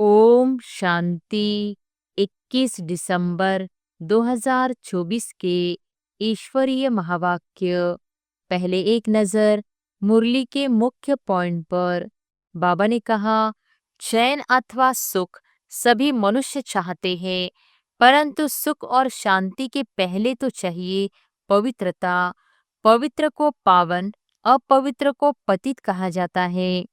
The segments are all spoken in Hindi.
ओम शांति। 21 दिसंबर 2024 के ईश्वरीय महावाक्य। पहले एक नजर मुरली के मुख्य पॉइंट पर। बाबा ने कहा, चैन अथवा सुख सभी मनुष्य चाहते हैं, परंतु सुख और शांति के पहले तो चाहिए पवित्रता। पवित्र को पावन, अपवित्र को पतित कहा जाता है।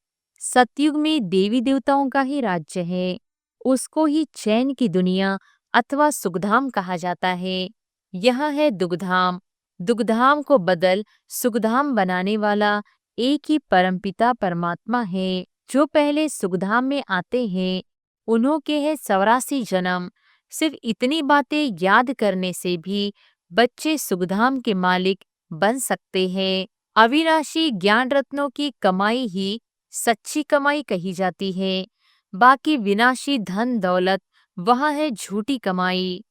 सतयुग में देवी देवताओं का ही राज्य है, उसको ही चैन की दुनिया अथवा सुखधाम कहा जाता है। यह है दुखधाम। दुखधाम को बदल सुखधाम बनाने वाला एक ही परमपिता परमात्मा है। जो पहले सुखधाम में आते हैं उन्हों के है 84 जन्म। सिर्फ इतनी बातें याद करने से भी बच्चे सुखधाम के मालिक बन सकते हैं। अविनाशी ज्ञान रत्नों की कमाई ही सच्ची कमाई कही जाती है। बाकी विनाशी धन दौलत वह है झूठी कमाई।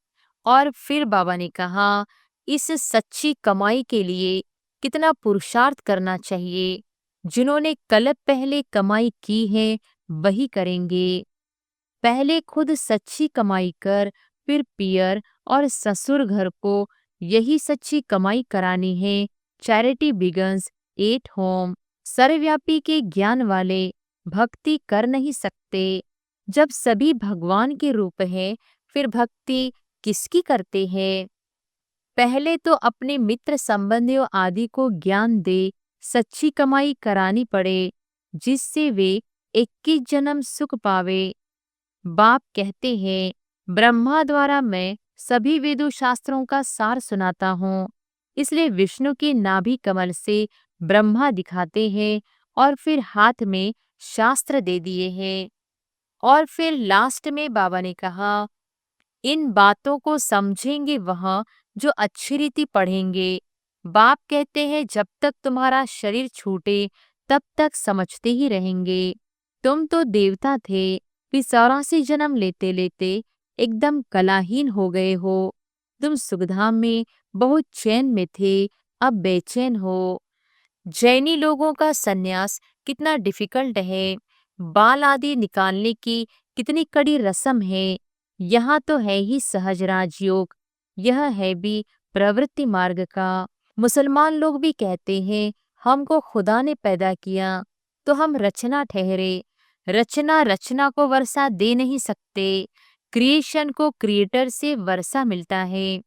और फिर बाबा ने कहा, इस सच्ची कमाई के लिए कितना पुरुषार्थ करना चाहिए। जिन्होंने कल्प पहले कमाई की है वही करेंगे। पहले खुद सच्ची कमाई कर फिर पियर और ससुर घर को यही सच्ची कमाई करानी है। Charity begins at home. सर्वव्यापी के ज्ञान वाले भक्ति कर नहीं सकते। जब सभी भगवान के रूप है फिर भक्ति किसकी करते हैं। पहले तो अपने मित्र संबंधियों आदि को ज्ञान दे सच्ची कमाई करानी पड़े, जिससे वे 21 जन्म सुख पावे। बाप कहते हैं, ब्रह्मा द्वारा मैं सभी वेदों शास्त्रों का सार सुनाता हूँ। इसलिए विष्णु के नाभि कमल से ब्रह्मा दिखाते हैं और फिर हाथ में शास्त्र दे दिए हैं। और फिर लास्ट में बाबा ने कहा, इन बातों को समझेंगे वह जो अच्छी रीति पढ़ेंगे। बाप कहते हैं, जब तक तुम्हारा शरीर छूटे तब तक समझते ही रहेंगे। तुम तो देवता थे, फिर 84 जन्म लेते लेते एकदम कलाहीन हो गए हो। तुम सुखधाम में बहुत चैन में थे, अब बेचैन हो। जैनी लोगों का सन्यास कितना डिफिकल्ट है। बाल आदि निकालने की कितनी कड़ी रस्म है। यहाँ तो है ही सहज राजयोग, यह है भी प्रवृत्ति मार्ग का। मुसलमान लोग भी कहते हैं, हमको खुदा ने पैदा किया तो हम रचना ठहरे। रचना रचना को वर्षा दे नहीं सकते। क्रिएशन को क्रिएटर से वर्षा मिलता है।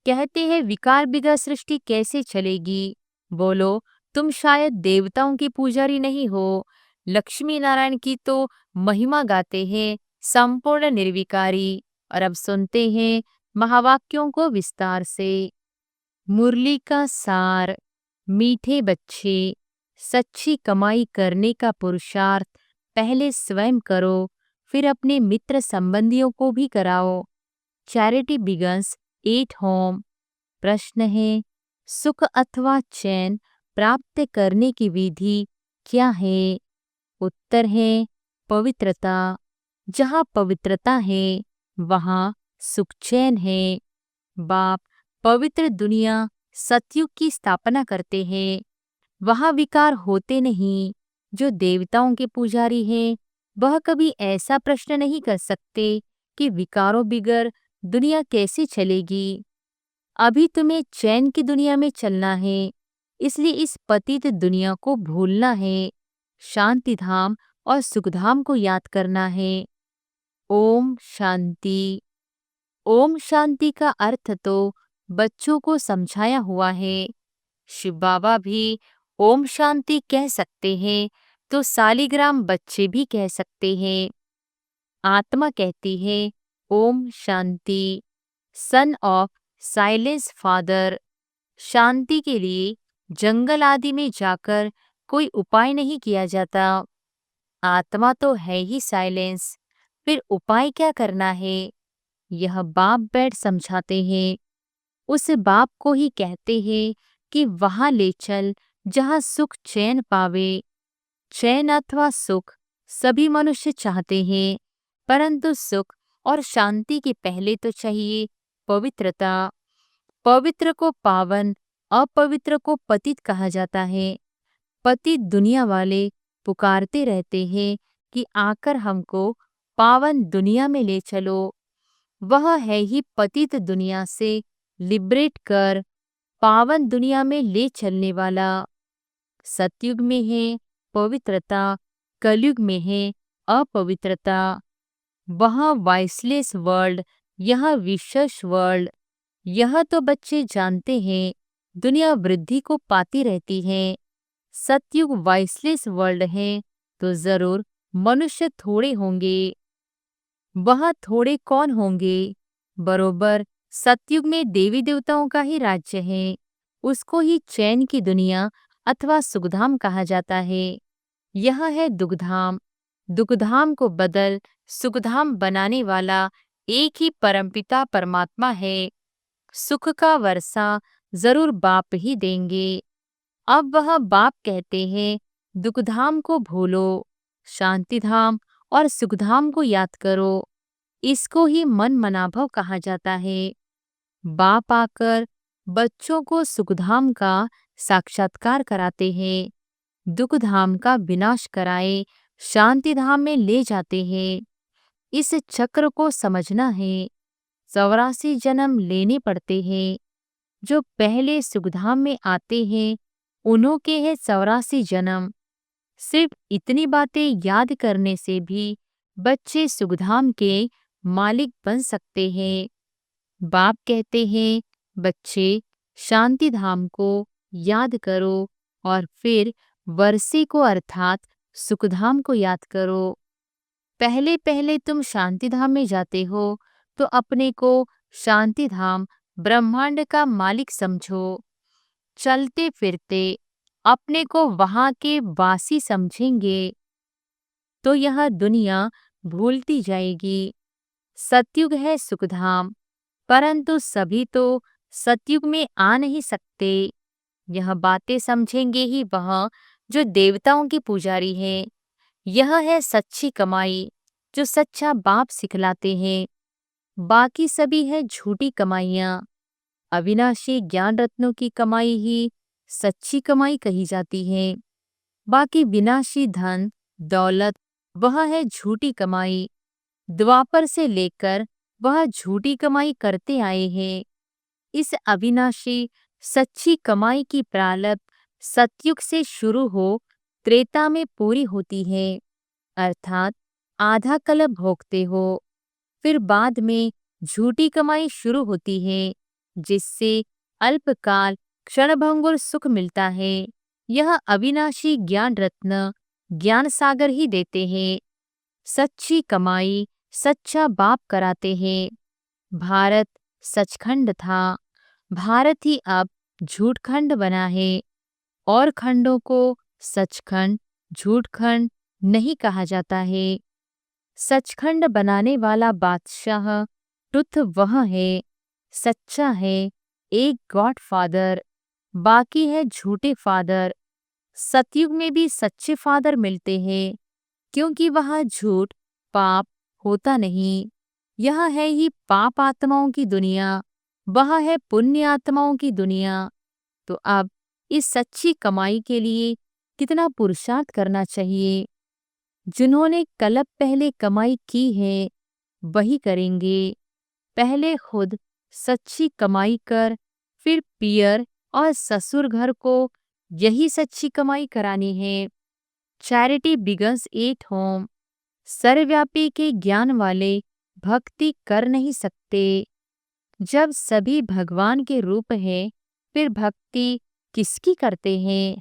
कहते हैं, विकार बिगर सृष्टि कैसे चलेगी। बोलो, तुम शायद देवताओं की पुजारी नहीं हो। लक्ष्मी नारायण की तो महिमा गाते हैं संपूर्ण निर्विकारी। और अब सुनते हैं महावाक्यों को विस्तार से। मुरली का सार। मीठे बच्चे, सच्ची कमाई करने का पुरुषार्थ पहले स्वयं करो, फिर अपने मित्र संबंधियों को भी कराओ। Charity begins at home. प्रश्न है, सुख अथवा चैन प्राप्त करने की विधि क्या है। उत्तर है, पवित्रता। जहाँ पवित्रता है वहाँ सुख चैन है। बाप पवित्र दुनिया सतयुग की स्थापना करते हैं, वहाँ विकार होते नहीं। जो देवताओं के पुजारी हैं वह कभी ऐसा प्रश्न नहीं कर सकते कि विकारों बिगर दुनिया कैसे चलेगी। अभी तुम्हें चैन की दुनिया में चलना है, इसलिए इस पतित दुनिया को भूलना है। शांति धाम और सुखधाम को याद करना है। ओम शांति। ओम शांति का अर्थ तो बच्चों को समझाया हुआ है। शिव बाबा भी ओम शांति कह सकते हैं तो सालिग्राम बच्चे भी कह सकते हैं। आत्मा कहती है ओम शांति। Son of silence father. शांति के लिए जंगल आदि में जाकर कोई उपाय नहीं किया जाता। आत्मा तो है ही साइलेंस, फिर उपाय क्या करना है। यह बाप बैठ समझाते हैं। उस बाप को ही कहते हैं कि वहां ले चल जहां सुख चैन पावे। चैन अथवा सुख सभी मनुष्य चाहते हैं, परंतु सुख और शांति के पहले तो चाहिए पवित्रता। पवित्र को पावन, अपवित्र को पतित कहा जाता है। पतित दुनिया वाले पुकारते रहते हैं कि आकर हमको पावन दुनिया में ले चलो। वह है ही पतित दुनिया से लिबरेट कर पावन दुनिया में ले चलने वाला। सतयुग में है पवित्रता, कलयुग में है अपवित्रता। वहाँ वॉइसलेस वर्ल्ड, यह विशेष वर्ल्ड। यह तो बच्चे जानते हैं, दुनिया वृद्धि को पाती रहती है। सतयुग वॉइसलेस वर्ल्ड है तो जरूर मनुष्य थोड़े होंगे। वह थोड़े कौन होंगे? बरोबर सतयुग में देवी देवताओं का ही राज्य है। उसको ही चैन की दुनिया अथवा सुखधाम कहा जाता है। यह है दुखधाम। दुखधाम को बदल सुखधाम बनाने वाला एक ही परमपिता परमात्मा है। सुख का वर्षा जरूर बाप ही देंगे। अब वह बाप कहते हैं, दुखधाम को भूलो, शांतिधाम और सुखधाम को याद करो। इसको ही मन मनाभव कहा जाता है। बाप आकर बच्चों को सुखधाम का साक्षात्कार कराते हैं, दुखधाम का विनाश कराए शांतिधाम में ले जाते हैं। इस चक्र को समझना है। 84 जन्म लेने पड़ते हैं। जो पहले सुखधाम में आते हैं उन्हों के हैं 84 जन्म। सिर्फ इतनी बातें याद करने से भी बच्चे सुखधाम के मालिक बन सकते हैं। बाप कहते हैं, बच्चे शांति धाम को याद करो और फिर वर्षे को अर्थात सुखधाम को याद करो। पहले पहले तुम शांति धाम में जाते हो तो अपने को शांति धाम ब्रह्मांड का मालिक समझो। चलते फिरते अपने को वहां के वासी समझेंगे तो यह दुनिया भूलती जाएगी। सतयुग है सुखधाम, परंतु सभी तो सतयुग में आ नहीं सकते। यह बातें समझेंगे ही वह जो देवताओं की पुजारी है। यह है सच्ची कमाई जो सच्चा बाप सिखलाते हैं। बाकी सभी है झूठी कमाइयाँ। अविनाशी ज्ञान रत्नों की कमाई ही सच्ची कमाई कही जाती है। बाकी विनाशी धन दौलत वह है झूठी कमाई। द्वापर से लेकर वह झूठी कमाई करते आए हैं। इस अविनाशी सच्ची कमाई की प्रारंभ सतयुग से शुरू हो त्रेता में पूरी होती है, अर्थात आधा कल्प भोगते हो। फिर बाद में झूठी कमाई शुरू होती है जिससे अल्पकाल क्षणभंगुर सुख मिलता है। यह अविनाशी ज्ञान रत्न ज्ञान सागर ही देते हैं। सच्ची कमाई सच्चा बाप कराते हैं। भारत सचखंड था, भारत ही अब झूठखंड बना है। और खंडों को सचखंड झूठखंड नहीं कहा जाता है। सचखंड बनाने वाला बादशाह ट्रुथ वह है, सच्चा है, एक गॉड फादर। बाकी है झूठे फादर। सतयुग में भी सच्चे फादर मिलते हैं क्योंकि वहाँ झूठ पाप होता नहीं। यह है ही पाप आत्माओं की दुनिया, वह है पुण्य आत्माओं की दुनिया। तो अब इस सच्ची कमाई के लिए कितना पुरुषार्थ करना चाहिए। जिन्होंने कल्प पहले कमाई की है वही करेंगे। पहले खुद सच्ची कमाई कर फिर पियर और ससुर घर को यही सच्ची कमाई करानी है। Charity begins at home. सर्वव्यापी के ज्ञान वाले भक्ति कर नहीं सकते। जब सभी भगवान के रूप हैं फिर भक्ति किसकी करते हैं?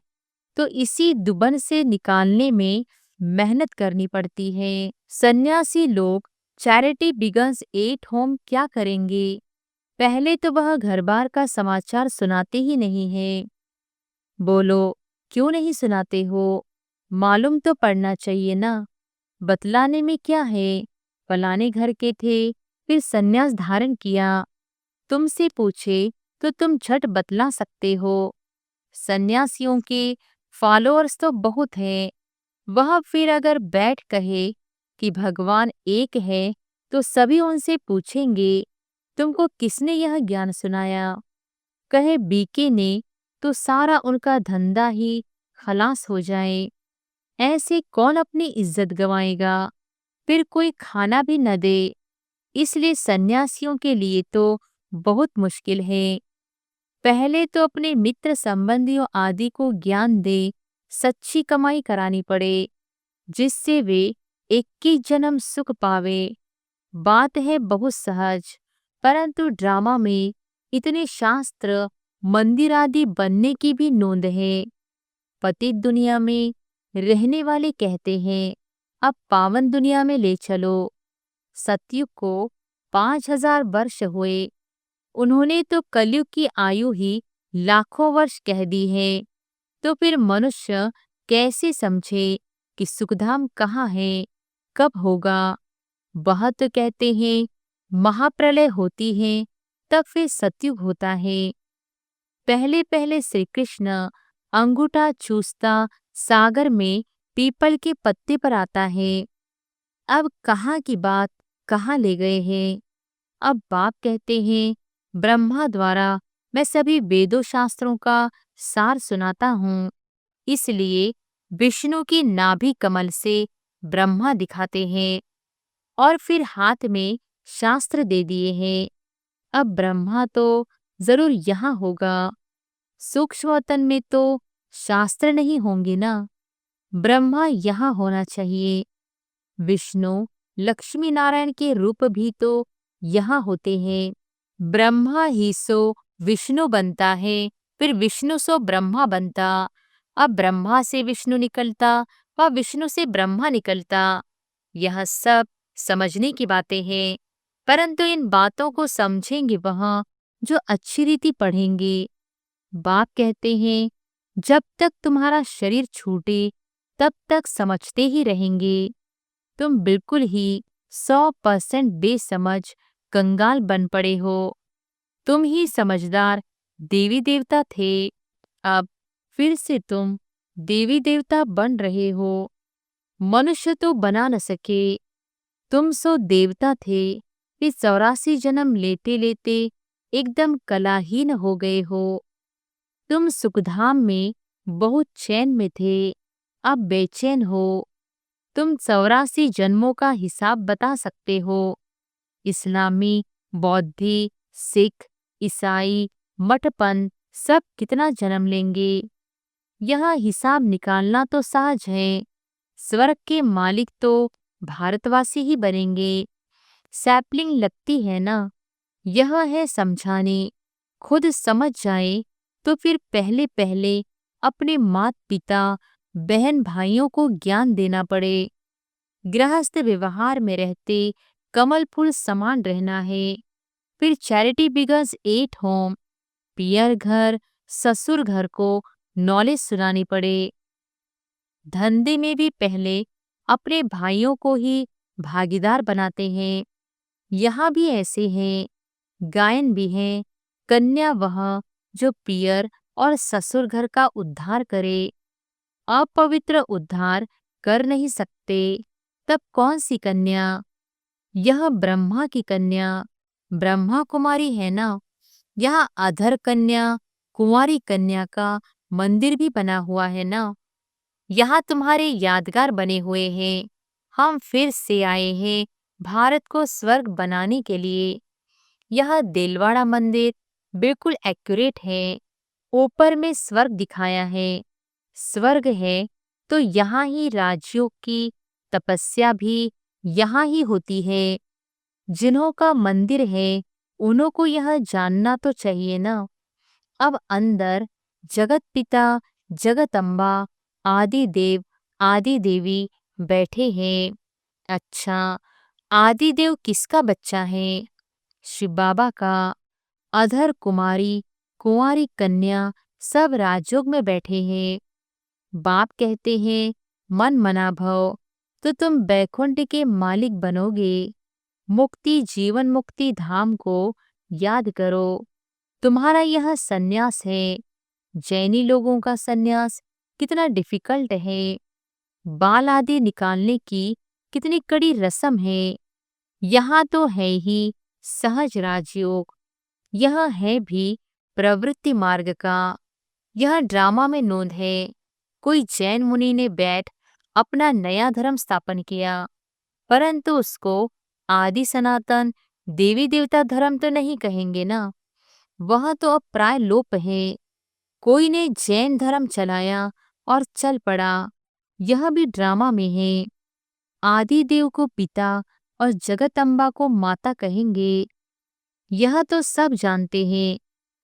तो इसी दुबन से निकालने में मेहनत करनी पड़ती है। सन्यासी लोग चैरिटी बिगन्स एट होम क्या करेंगे? पहले तो वह घर बार का समाचार सुनाते ही नहीं है। बोलो क्यों नहीं सुनाते हो? मालूम तो पड़ना चाहिए ना। बतलाने में क्या है? फलाने घर के थे फिर सन्यास धारण किया। तुमसे पूछे तो तुम झट बतला सकते हो। सन्यासियों के फॉलोअर्स तो बहुत हैं। वह फिर अगर बैठ कहे कि भगवान एक है तो सभी उनसे पूछेंगे तुमको किसने यह ज्ञान सुनाया? कहे बीके ने तो सारा उनका धंधा ही खलास हो जाए। ऐसे कौन अपनी इज्जत गंवाएगा? फिर कोई खाना भी न दे, इसलिए सन्यासियों के लिए तो बहुत मुश्किल है। पहले तो अपने मित्र संबंधियों आदि को ज्ञान दे, सच्ची कमाई करानी पड़े, जिससे वे 21 जन्म सुख पावे। बात है बहुत सहज, परंतु ड्रामा में इतने शास्त्र, मंदिर आदि बनने की भी नोंद है। पतित दुनिया में रहने वाले कहते हैं, अब पावन दुनिया में ले चलो। सतयुग को 5000 वर्ष हुए, उन्होंने तो कलयुग की आयु ही लाखों वर्ष कह दी है। तो फिर मनुष्य कैसे समझे कि सुखधाम कहाँ है, कब होगा? वह तो कहते हैं महाप्रलय होती है, तब फिर सतयुग होता है। पहले पहले श्री कृष्ण अंगूठा चूसता सागर में पीपल के पत्ते पर आता है। अब कहाँ की बात कहाँ ले गए हैं? अब बाप कहते हैं ब्रह्मा द्वारा मैं सभी वेदों शास्त्रों का सार सुनाता हूँ, इसलिए विष्णु की नाभि कमल से ब्रह्मा दिखाते हैं और फिर हाथ में शास्त्र दे दिए हैं। अब ब्रह्मा तो जरूर यहाँ होगा, सूक्ष्म वतन में तो शास्त्र नहीं होंगे ना। ब्रह्मा यहाँ होना चाहिए। विष्णु लक्ष्मी नारायण के रूप भी तो यहाँ होते हैं। ब्रह्मा ही सो विष्णु बनता है, फिर विष्णु सो ब्रह्मा बनता। अब ब्रह्मा से विष्णु निकलता व विष्णु से ब्रह्मा निकलता। यह सब समझने की बातें हैं, परंतु इन बातों को समझेंगे वह जो अच्छी रीति पढ़ेंगे। बाप कहते हैं जब तक तुम्हारा शरीर छूटे तब तक समझते ही रहेंगे। तुम बिल्कुल ही 100% बेसमझ कंगाल बन पड़े हो। तुम ही समझदार देवी देवता थे, अब फिर से तुम देवी देवता बन रहे हो। मनुष्य तो बना न सके, तुम सो देवता थे, फिर 84 जन्म लेते लेते एकदम कलाहीन हो गए हो। तुम सुखधाम में बहुत चैन में थे, अब बेचैन हो। तुम 84 जन्मों का हिसाब बता सकते हो। इस्लामी, बौद्धी, सिख, ईसाई, मठपंथ सब कितना जन्म लेंगे? यह हिसाब निकालना तो सहज है। स्वर्ग के मालिक तो भारतवासी ही बनेंगे। सैपलिंग लगती है ना, यह है समझाने। खुद समझ जाए तो फिर पहले पहले अपने माता पिता, बहन भाइयों को ज्ञान देना पड़े। गृहस्थ व्यवहार में रहते कमल फूल समान रहना है। फिर चैरिटी बिगर्स एट होम, पियर घर, ससुर घर को नॉलेज सुनानी पड़े। धंधे में भी पहले अपने भाइयों को ही भागीदार बनाते हैं। यहाँ भी ऐसे हैं। गायन भी है, कन्या वह जो पियर और ससुर घर का उद्धार करे। अपवित्र उद्धार कर नहीं सकते, तब कौन सी कन्या? यह ब्रह्मा की कन्या ब्रह्मा कुमारी है ना। यहाँ अधर कन्या, कुंवारी कन्या का मंदिर भी बना हुआ है ना। यहाँ तुम्हारे यादगार बने हुए हैं। हम फिर से आए हैं भारत को स्वर्ग बनाने के लिए। यह देलवाड़ा मंदिर बिल्कुल एक्यूरेट है। ऊपर में स्वर्ग दिखाया है। स्वर्ग है तो यहाँ ही राज्यों की तपस्या भी यहाँ ही होती है। जिन्हों का मंदिर है उन्हों को यह जानना तो चाहिए ना। अब अंदर जगत पिता, जगत अम्बा, आदि देव, आदि देवी बैठे हैं। अच्छा, आदि देव किसका बच्चा है? शिव बाबा का। अधर कुमारी, कुंवारी कन्या सब राजयोग में बैठे हैं। बाप कहते हैं मन मना भव, तो तुम बैकुंठ के मालिक बनोगे। मुक्ति जीवन मुक्ति धाम को याद करो। तुम्हारा यह सन्यास है। जैनी लोगों का सन्यास कितना डिफिकल्ट है। बाल आदि निकालने की कितनी कड़ी रस्म है। यहाँ तो है ही सहज राजयोग, यह है भी प्रवृत्ति मार्ग का। यह ड्रामा में नोंद है। कोई जैन मुनि ने बैठ अपना नया धर्म स्थापन किया परंतु उसको आदि सनातन देवी देवता धर्म तो नहीं कहेंगे ना, वह तो अब प्राय लोप है। कोई ने जैन धर्म चलाया और चल पड़ा, यह भी ड्रामा में है। आदि देव को पिता और जगदम्बा को माता कहेंगे। यह तो सब जानते हैं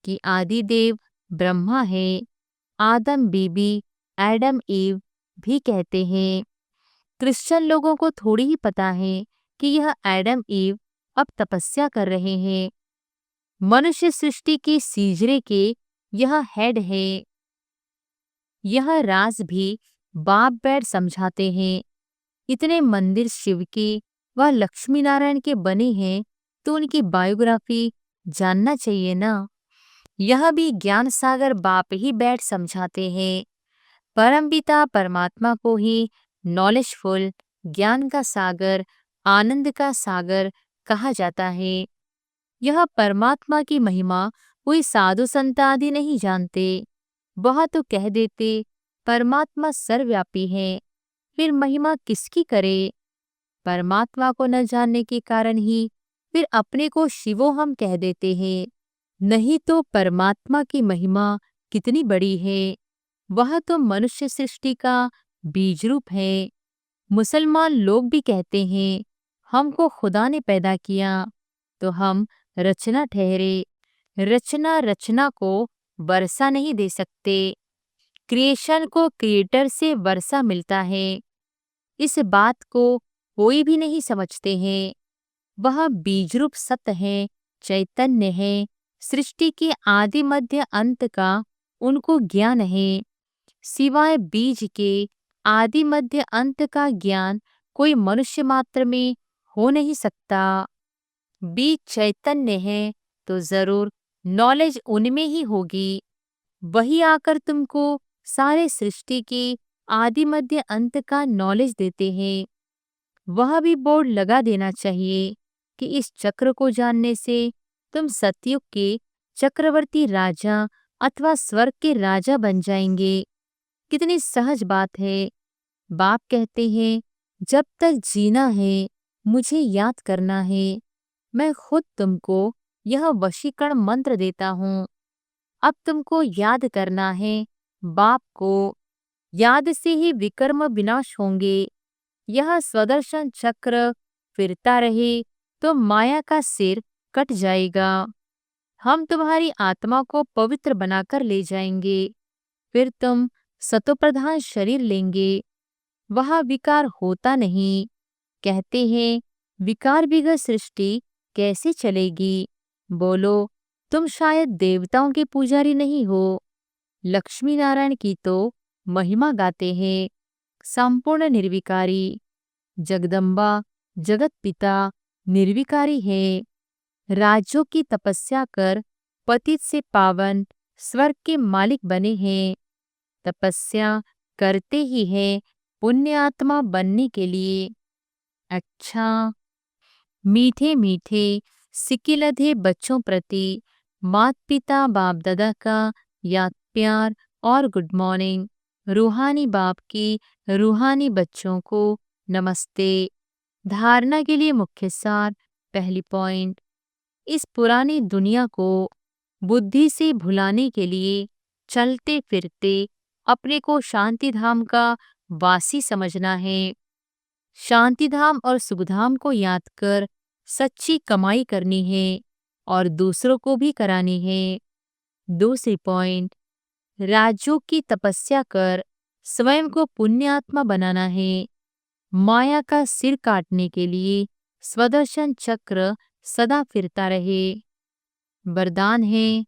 कि आदि देव ब्रह्मा है। आदम बीबी एडम ईव भी कहते हैं। क्रिश्चियन लोगों को थोड़ी ही पता है कि यह एडम ईव अब तपस्या कर रहे हैं। मनुष्य सृष्टि की सीजरे के यह हेड है। यह राज भी बाप बैठ समझाते हैं। इतने मंदिर शिव के व लक्ष्मी नारायण के बने हैं तो उनकी बायोग्राफी जानना चाहिए ना। यह भी ज्ञान सागर बाप ही बैठ समझाते हैं। परमपिता परमात्मा को ही नॉलेजफुल, ज्ञान का सागर, आनंद का सागर कहा जाता है। यह परमात्मा की महिमा कोई साधु संत आदि नहीं जानते। वह तो कह देते परमात्मा सर्वव्यापी है, फिर महिमा किसकी करे। परमात्मा को न जानने के कारण ही फिर अपने को शिवो हम कह देते हैं। नहीं तो परमात्मा की महिमा कितनी बड़ी है। वह तो मनुष्य सृष्टि का बीज रूप है। मुसलमान लोग भी कहते हैं हमको खुदा ने पैदा किया, तो हम रचना ठहरे। रचना रचना को वर्षा नहीं दे सकते। क्रिएशन को क्रिएटर से वर्षा मिलता है। इस बात को कोई भी नहीं समझते हैं। वह बीजरूप सत्य है, चैतन्य है। सृष्टि के आदि मध्य अंत का उनको ज्ञान है। सिवाय बीज के आदि मध्य अंत का ज्ञान कोई मनुष्य मात्र में हो नहीं सकता। बीज चैतन्य है तो जरूर नॉलेज उनमें ही होगी। वही आकर तुमको सारे सृष्टि के आदि मध्य अंत का नॉलेज देते हैं। वह भी बोर्ड लगा देना चाहिए कि इस चक्र को जानने से तुम सतयुग के चक्रवर्ती राजा अथवा स्वर्ग के राजा बन जाएंगे। कितनी सहज बात है। बाप कहते हैं जब तक जीना है मुझे याद करना है। मैं खुद तुमको यह वशीकरण मंत्र देता हूँ। अब तुमको याद करना है बाप को। याद से ही विकर्म विनाश होंगे। यह स्वदर्शन चक्र फिरता रहे तो माया का सिर कट जाएगा। हम तुम्हारी आत्मा को पवित्र बनाकर ले जाएंगे। फिर तुम सतोप्रधान शरीर लेंगे। वह विकार होता नहीं। कहते हैं विकार बिगर सृष्टि कैसे चलेगी। बोलो तुम शायद देवताओं के पुजारी नहीं हो। लक्ष्मी नारायण की तो महिमा गाते हैं। संपूर्ण निर्विकारी जगदम्बा जगत पिता निर्विकारी है। राज्यों की तपस्या कर पतित से पावन स्वर्ग के मालिक बने हैं। तपस्या करते ही है पुण्य आत्मा बनने के लिए। अच्छा, मीठे मीठे सिकिलधे बच्चों प्रति मात पिता बाप दादा का याद प्यार और गुड मॉर्निंग। रूहानी बाप की रूहानी बच्चों को नमस्ते। धारणा के लिए मुख्य सार। पहली पॉइंट, इस पुरानी दुनिया को बुद्धि से भुलाने के लिए चलते फिरते अपने को शांति धाम का वासी समझना है। शांति धाम और सुखधाम को याद कर सच्ची कमाई करनी है और दूसरों को भी करानी है। दूसरी पॉइंट, राज्यों की तपस्या कर स्वयं को पुण्यात्मा बनाना है। माया का सिर काटने के लिए स्वदर्शन चक्र सदा फिरता रहे। वरदान है,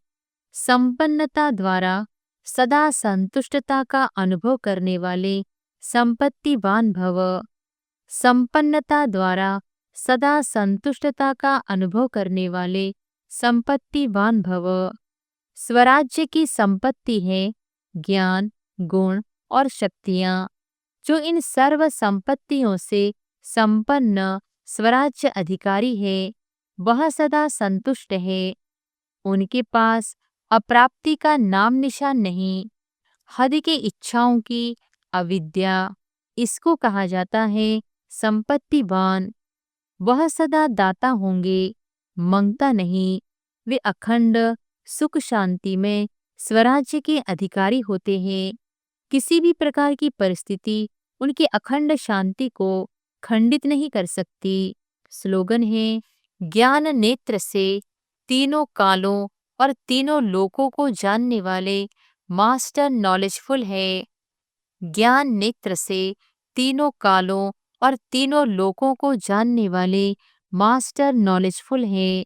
संपन्नता द्वारा सदा संतुष्टता का अनुभव करने वाले संपत्तिवान भव। संपन्नता द्वारा सदा संतुष्टता का अनुभव करने वाले संपत्तिवान भव। स्वराज्य की संपत्ति है ज्ञान, गुण और शक्तियाँ। जो इन सर्व संपत्तियों से संपन्न स्वराज्य अधिकारी है वह सदा संतुष्ट है। उनके पास अप्राप्ति का नाम निशान नहीं। हद के इच्छाओं की अविद्या, इसको कहा जाता है संपत्तिवान। वह सदा दाता होंगे, मांगता नहीं। वे अखंड सुख शांति में स्वराज्य के अधिकारी होते हैं। किसी भी प्रकार की परिस्थिति उनकी अखंड शांति को खंडित नहीं कर सकती। स्लोगन है, ज्ञान नेत्र से तीनों कालों और तीनों लोकों को जानने वाले मास्टर नॉलेजफुल है। ज्ञान नेत्र से तीनों कालों और तीनों लोकों को जानने वाले मास्टर नॉलेजफुल है।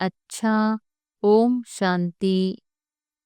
अच्छा, ओम शांति।